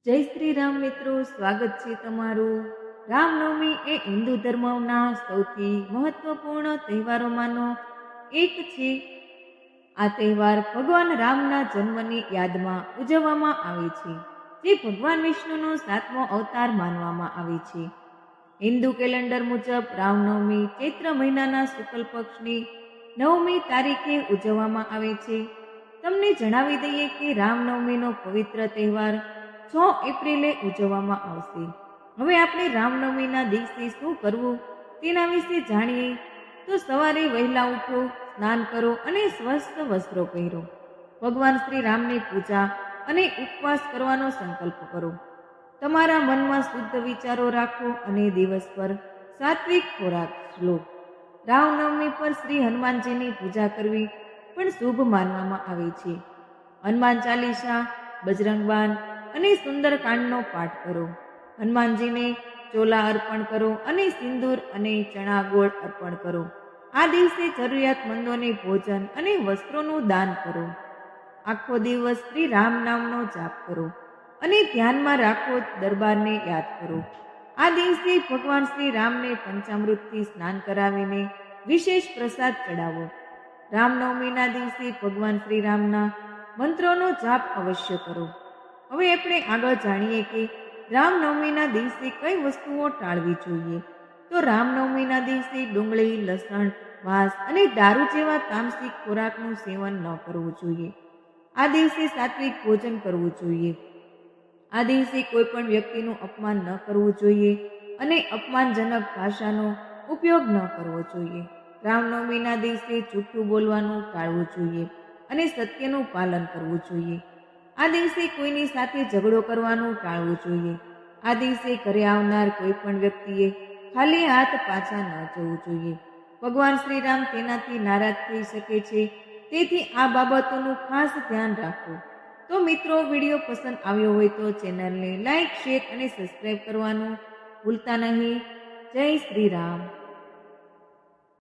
જય શ્રી રામ મિત્રો, સ્વાગત છે તમારું। રામનવમી એ હિન્દુ ધર્મના સૌથી મહત્વપૂર્ણ તહેવારોમાંનો એક છે। આ તહેવાર ભગવાન રામના જન્મની યાદમાં ઉજવવામાં આવે છે, જે ભગવાન વિષ્ણુનો 7મો અવતાર માનવામાં આવે છે। હિન્દુ કેલેન્ડર મુજબ રામનવમી ચૈત્ર મહિનાના શુક્લ પક્ષની 9મી તારીખે ઉજવવામાં આવે છે। તમને જણાવી દઈએ કે રામનવમીનો પવિત્ર તહેવાર 6 એપ્રિલે ઉજવવામાં આવશે। હવે આપણે રામનવમીના દિવસે શું કરવું તેના વિશે જાણીએ તો સવારે વહેલા ઉઠો, સ્નાન કરો અને સ્વસ્થ વસ્ત્રો પહેરો। ભગવાન શ્રી રામની પૂજા અને ઉપવાસ કરવાનો સંકલ્પ કરો। તમારા મનમાં શુદ્ધ વિચારો રાખો અને દિવસભર સાત્વિક ખોરાક લો। રામનવમી પર શ્રી હનુમાનજીની પૂજા કરવી પણ શુભ માનવામાં આવે છે। હનુમાન ચાલીસા, બજરંગ બાણ અને સુંદરકાંડનો પાઠ કરો। હનુમાનજીને ચોલા અર્પણ કરો અને સિંદૂર અને ચણા ગોળ અર્પણ કરો। આ દિવસે જરૂરિયાતમંદોને ભોજન અને વસ્ત્રોનું દાન કરો। આખો દિવસ શ્રી રામ નામનો જાપ કરો અને ધ્યાનમાં રાખો દરબારને યાદ કરો। આ દિવસે ભગવાન શ્રી રામને પંચામૃતથી સ્નાન કરાવીને વિશેષ પ્રસાદ ચડાવો। રામનવમીના દિવસે ભગવાન શ્રી રામના મંત્રોનો જાપ અવશ્ય કરો। હવે આપણે આગળ જાણીએ કે રામનવમીના દિવસે કઈ વસ્તુઓ ટાળવી જોઈએ। તો રામનવમીના દિવસે ડુંગળી, લસણ, માંસ અને દારૂ જેવા તામસિક ખોરાકનું સેવન ન કરવું જોઈએ। આ દિવસે સાત્વિક ભોજન કરવું જોઈએ। આ દિવસે કોઈ પણ વ્યક્તિનું અપમાન ન કરવું જોઈએ અને અપમાનજનક ભાષાનો ઉપયોગ ન કરવો જોઈએ। રામનવમીના દિવસે જૂઠું બોલવાનું ટાળવું જોઈએ અને સત્યનું પાલન કરવું જોઈએ। આ દિવસે કોઈની સાથે ઝઘડો કરવાનું ટાળવું જોઈએ। આ દિવસે ઘરે આવનાર કોઈ પણ વ્યક્તિએ ખાલી હાથ પાછા ન જવું જોઈએ। ભગવાન શ્રી રામ તેનાથી નારાજ થઈ શકે છે, તેથી આ બાબતોનું ખાસ ધ્યાન રાખો। તો મિત્રો, વિડીયો પસંદ આવ્યો હોય તો ચેનલને લાઈક, શેર અને સબસ્ક્રાઈબ કરવાનું ભૂલતા નહીં। જય શ્રી રામ।